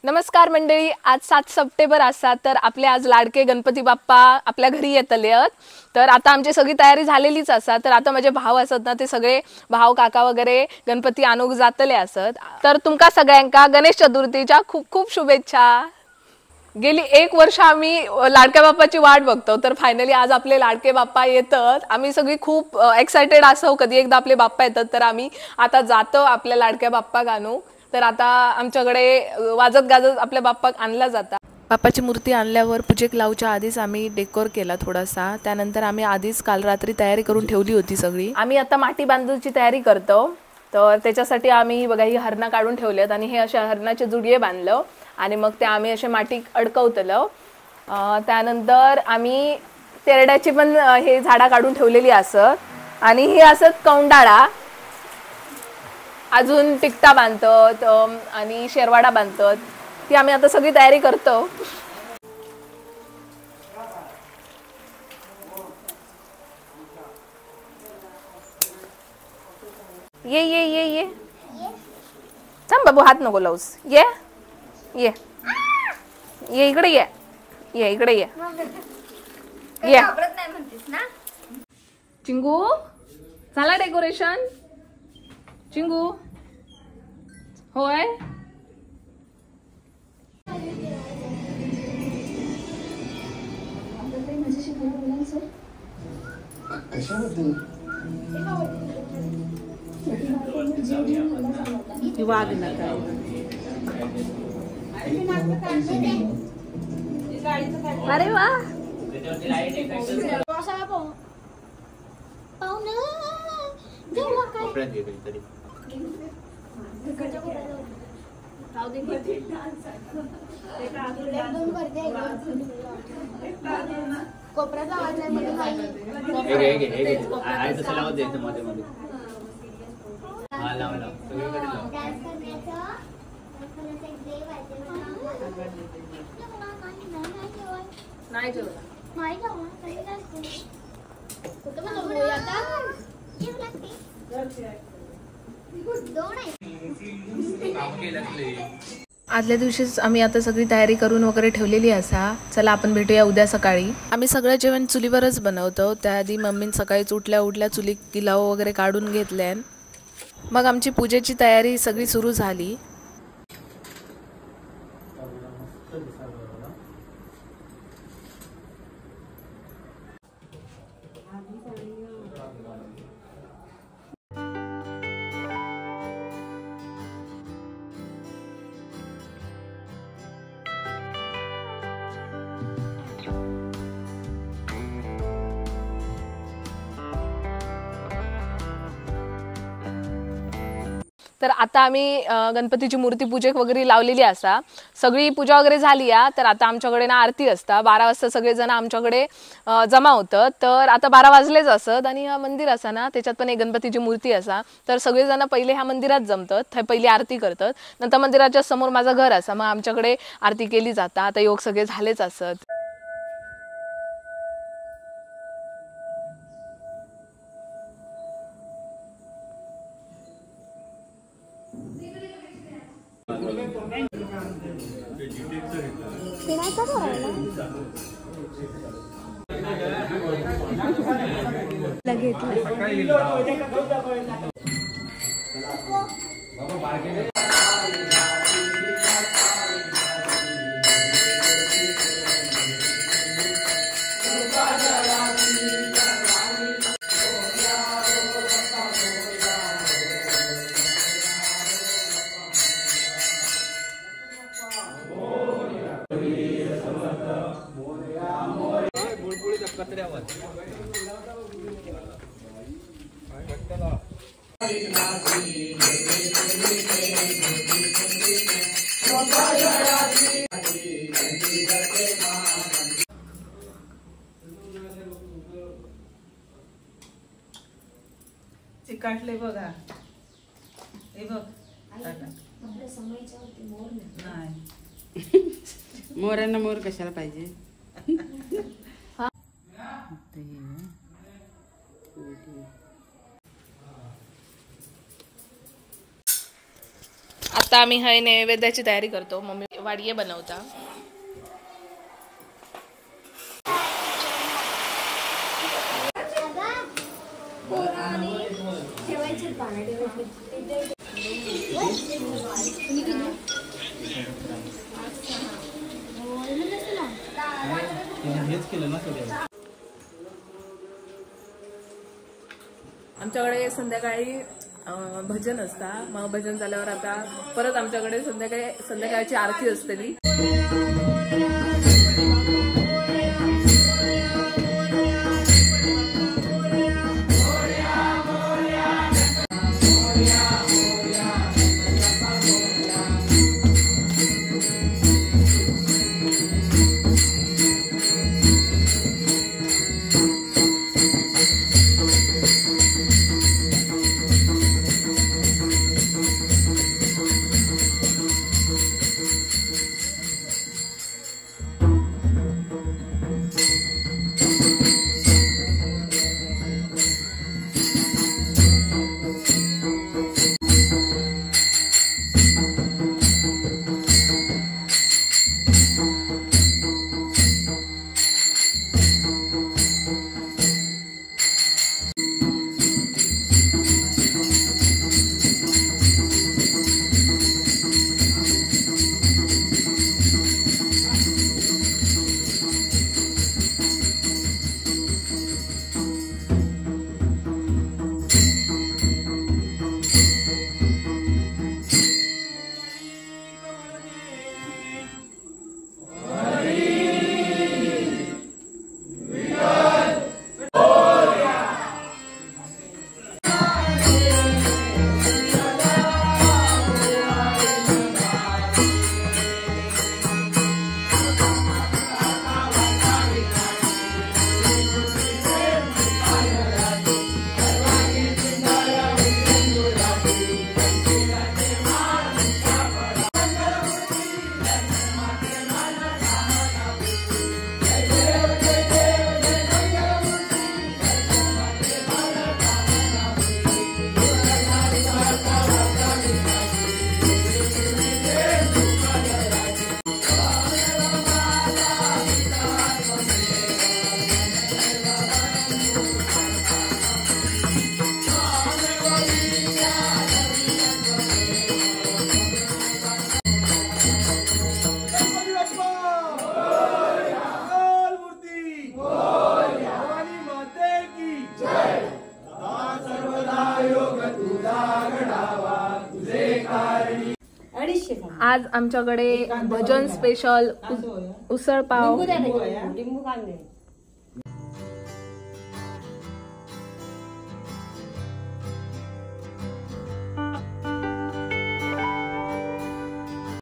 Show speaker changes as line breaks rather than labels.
नमस्कार मंडळी, आज 7 सप्टेंबर असा तर आपले आज लाडके गणपती बाप्पा आपल्या घरी येतले आहेत। तर आता आमची सगळी तयारी झालेलीच असा। तर आता माझे भाव असत ना ते सगळे भाव काका वगैरे गणपती आणूक जातले असत। तर तुमका सगळ्यांका गणेश चतुर्थीच्या खूप खूप शुभेच्छा। गेली 1 वर्ष आम्ही लाडक्या बाप्पाची वाट बघतो, तर फायनली आज आपले लाडके बाप्पा येतात। आम्ही सगळी खूप एक्साइटेड असो, कधी एकदा आपले बाप्पा येतात तर आम्ही आता जातो आपल्या लाडक्या बाप्पा आणू। तर आता आमच्याकडे वाजत गाजत आपल्या बाप्पाक आणला जाता। बाप्पाची मूर्ती आणल्यावर पूजेक लावच्या आधीच आम्ही डेकोर केला थोडासा। त्यानंतर आम्ही आधीच काल रात्री तयारी करून ठेवली होती सगळी। आम्ही आता माती बांधूची तयारी करतो, तर त्याच्यासाठी आम्ही बघा ही हरणा काढून ठेवलेत आणि हे अशा हरणाचे जुडये बांधलं आणि मग ते आम्ही असे माती अडकवतलो। त्यानंतर आम्ही तेरड्याची पण हे झाडा काढून ठेवलेली असत आणि हे असत कौंडाळा, अजून टिकटा बांधतात आणि शेरवाडा बांधतात। ती आम्ही आता सगळी तयारी करतो। ये ये ये ये थांब बाबू, हात नको लावूस। ये ये ये इकडे ये इकडे ये ये। चिंगू झाला डेकोरेशन? चिंगू होय अरे वा
कोपऱ्याचा आवाज आहे मध्ये
नाही आदल्या दिवशीच आम्ही आता सगळी तयारी करून वगैरे ठेवलेली असा। चला आपण भेटूया उद्या सकाळी। आम्ही सगळं जेवण चुलीवरच बनवतो। त्याआधी मम्मीन सकाळीच उठल्या चुली गिलाव वगैरे काढून घेतल्यान मग आमची पूजेची तयारी सगळी सुरू झाली। तर आता आम्ही गणपतीची मूर्ती पूजेक वगैरे लावलेली असा। सगळी पूजा वगैरे झाली आहे। तर आता आमच्याकडे ना आरती असता। 12 वाजता सगळेजण आमच्याकडे जमा होतात। तर आता 12 वाजलेच असत आणि हा मंदिर असा ना त्याच्यात पण एक गणपतीची मूर्ती असा। तर सगळेजण पहिले ह्या मंदिरात जमतात, थंय पहिली आरती करतात। नंतर मंदिराच्या समोर माझं घर असा, मग आमच्याकडे आरती केली जाता। आता योग सगळे झालेच असत।
चिकाटले बघा, हे बघ मोरांना मोर कशाला पाहिजे?
आता आम्ही हय नैवेद्याची तयारी करतो। मम्मी वाडये बनवता. आमच्याकडे संध्याकाळी भजन असता. मग भजन झाल्यावर आता परत आमच्याकडे संध्याकाळची आरती असतेली. आज आमच्याकडे भजन स्पेशल उसळ पाव.